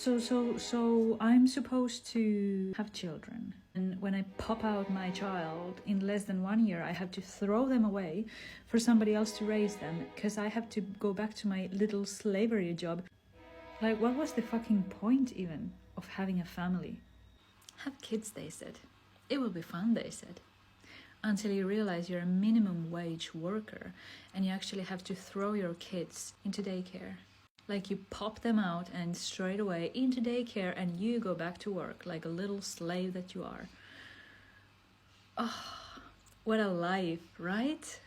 So I'm supposed to have children, and when I pop out my child in less than 1 year, I have to throw them away for somebody else to raise them, because I have to go back to my little slavery job. Like, what was the fucking point even of having a family? Have kids, they said. It will be fun, they said. Until you realize you're a minimum wage worker and you actually have to throw your kids into daycare. Like, you pop them out and straight away into daycare, and you go back to work like a little slave that you are. Oh, what a life, right?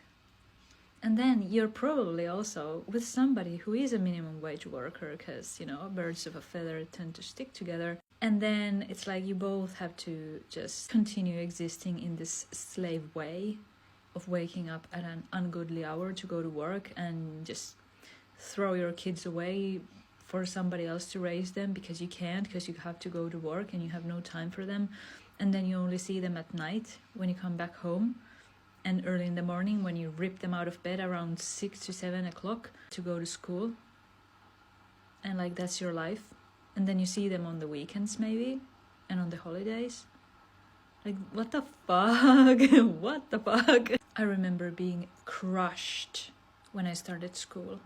And then you're probably also with somebody who is a minimum wage worker, because, you know, birds of a feather tend to stick together. And then it's like you both have to just continue existing in this slave way of waking up at an ungodly hour to go to work and just throw your kids away for somebody else to raise them, because you can't, because you have to go to work and you have no time for them. And then you only see them at night when you come back home, and early in the morning when you rip them out of bed around 6 to 7 o'clock to go to school. And like, that's your life. And then you see them on the weekends maybe, and on the holidays. Like, what the fuck? What the fuck? I remember being crushed when I started school,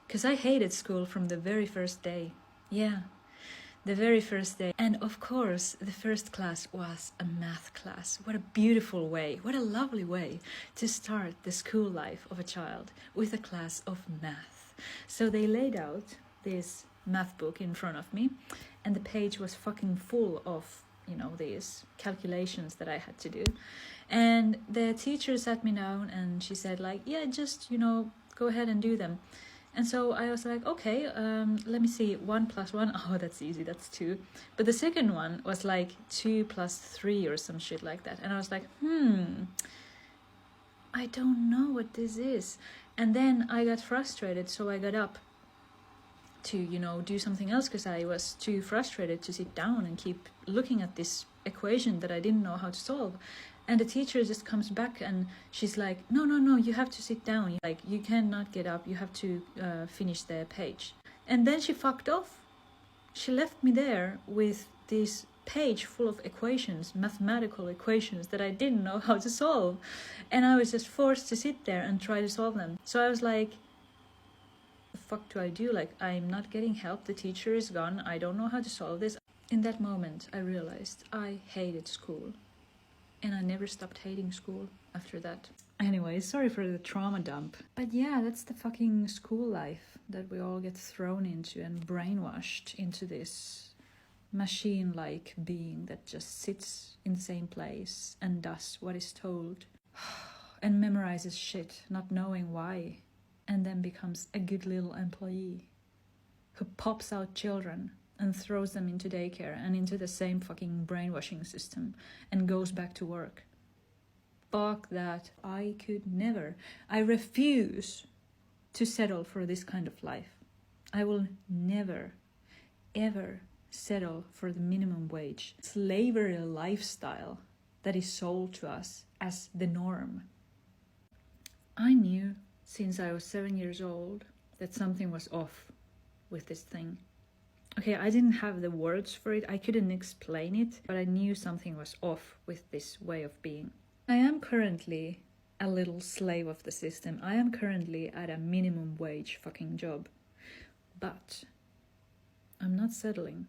because I hated school from the very first day. Yeah, the very first day. And of course, the first class was a math class. What a beautiful way, what a lovely way to start the school life of a child, with a class of math. So they laid out this math book in front of me, and the page was fucking full of, you know, these calculations that I had to do. And the teacher sat me down and she said, like, yeah, just, you know, go ahead and do them. And so I was like, okay, let me see, 1 plus 1, oh, that's easy, that's 2. But the second one was like 2 plus 3 or some shit like that. And I was like, I don't know what this is. And then I got frustrated, so I got up to, you know, do something else, because I was too frustrated to sit down and keep looking at this equation that I didn't know how to solve. And the teacher just comes back and she's like, no, you have to sit down. Like, you cannot get up. You have to finish the page. And then she fucked off. She left me there with this page full of equations, mathematical equations that I didn't know how to solve. And I was just forced to sit there and try to solve them. So I was like, the fuck do I do? Like, I'm not getting help. The teacher is gone. I don't know how to solve this. In that moment, I realized I hated school. And I never stopped hating school after that. Anyway, sorry for the trauma dump. But yeah, that's the fucking school life that we all get thrown into and brainwashed into, this machine-like being that just sits in the same place and does what is told. And memorizes shit, not knowing why. And then becomes a good little employee who pops out children and throws them into daycare and into the same fucking brainwashing system and goes back to work. Fuck that. I could never. I refuse to settle for this kind of life. I will never, ever settle for the minimum wage slavery lifestyle that is sold to us as the norm. I knew since I was 7 years old that something was off with this thing. Okay, I didn't have the words for it, I couldn't explain it, but I knew something was off with this way of being. I am currently a little slave of the system. I am currently at a minimum wage fucking job. But I'm not settling.